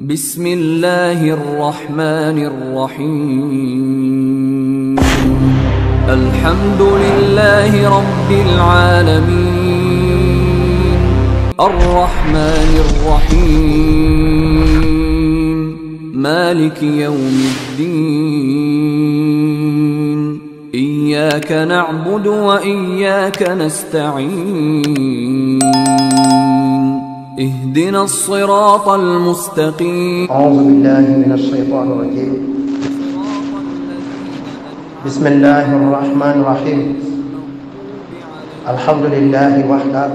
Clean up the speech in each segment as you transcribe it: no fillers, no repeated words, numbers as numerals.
بسم الله الرحمن الرحيم الحمد لله رب العالمين الرحمن الرحيم مالك يوم الدين إياك نعبد وإياك نستعين اهدنا الصراط المستقيم أعوذ بالله من الشيطان الرجيم بسم الله الرحمن الرحيم الحمد لله وحده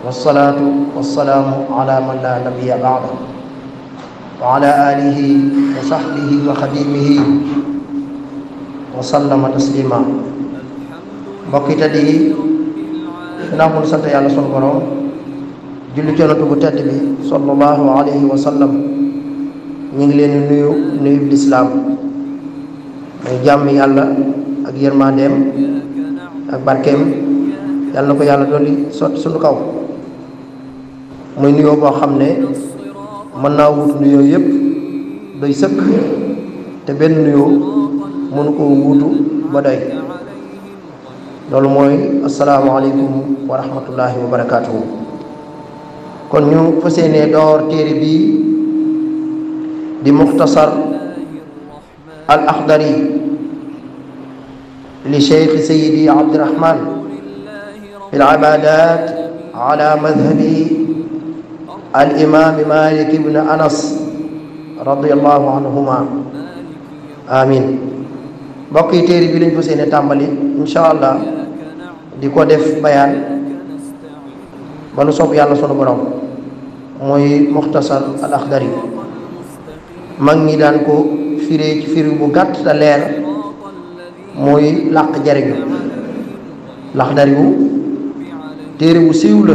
والصلاة والسلام على من لا نبي بعده وعلى آله وصحبه وخديمه وسلم تسليما mbokk yi di ginnaaw bu sant Yàlla sunu borom julli ci Yonent bu tedd bi sallallahu alayhi wa sallam ñu ngi leen di nuyu lislaam mooy jàmm yàlla ak yërmandeem ak barkeem yàlla na ko yàlla dolli sotti suñu kaw muy nuyoo boo xam ne mën naa wut nuyoo yëpp doy sëkk te benn nuyoo mënu koo wuutu ba doy loolu mooy asalaamaaleykum wa rahmatullahi wa barakaatuhu. kon ñu fas yéene door téere bii di muxtasar al axdari li cheikh sayidi abdirahman fi l ibadat ala madhabi al imam malik ibn anas radiallahu anhuma amin mbokk yi téere bi lañ fas yéene tàmbali insha allah di ko def bayaan ba nu sopp yàlla sunu borom mooy muxtasar al axdari mag ñi daan ko firee ci firi bu gàtt te leer mooy làq jariñu laxdari wu téere bu siiw la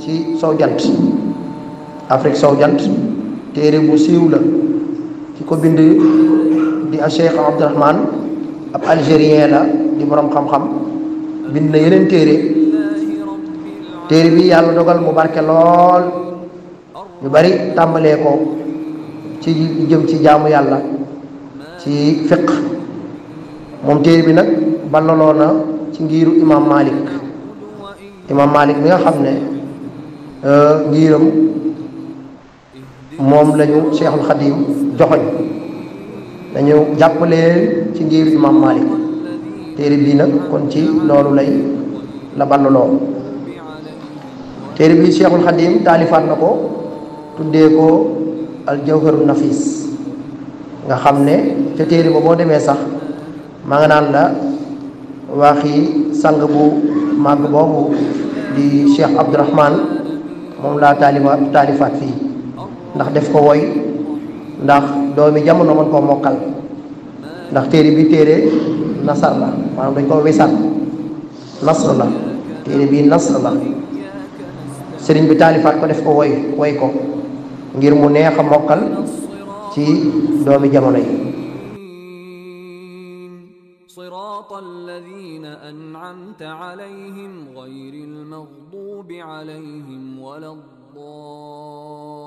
ci sow jant Afrique sow jant téere bu siiw la ki ko bind di a Cheikh Abdirahman ab algérien la di borom xam-xam bind na yeneen téere bi yàlla dogal mu barke lool ñu bari tàmbalee ko ci jëm ci jaamu yàlla ci fiq moom téere bi nag ballaloo na ci ngiiru imam malik mi nga xam ne ngiiram moom lañu cheikhul xadim joxoñ dañu jàppalee ci ngiiru imam malik téere bii nag kon ci loolu la ballaloo téere bi cheikhul xadim taalifaat na ko tuddee ko al jawharu nafis nga xam ne ca téere ba boo demee sax maa nga naan la waxi sang bu màgg boobu di cheikh abdirahman moom laa taalifaat fii ndax def ko woy ndax doomi jamono mën koo mokkal ndax téere bi téere nasar la maanaam dañ ko wisal nasr la téere bi nasr la sëriñ bi taalifaat ko def ko woy ko ngir mu neex a mokkal ci doomi jamono yi صراط الذين أنعمت عليهم غير المغضوب عليهم ولا الضالين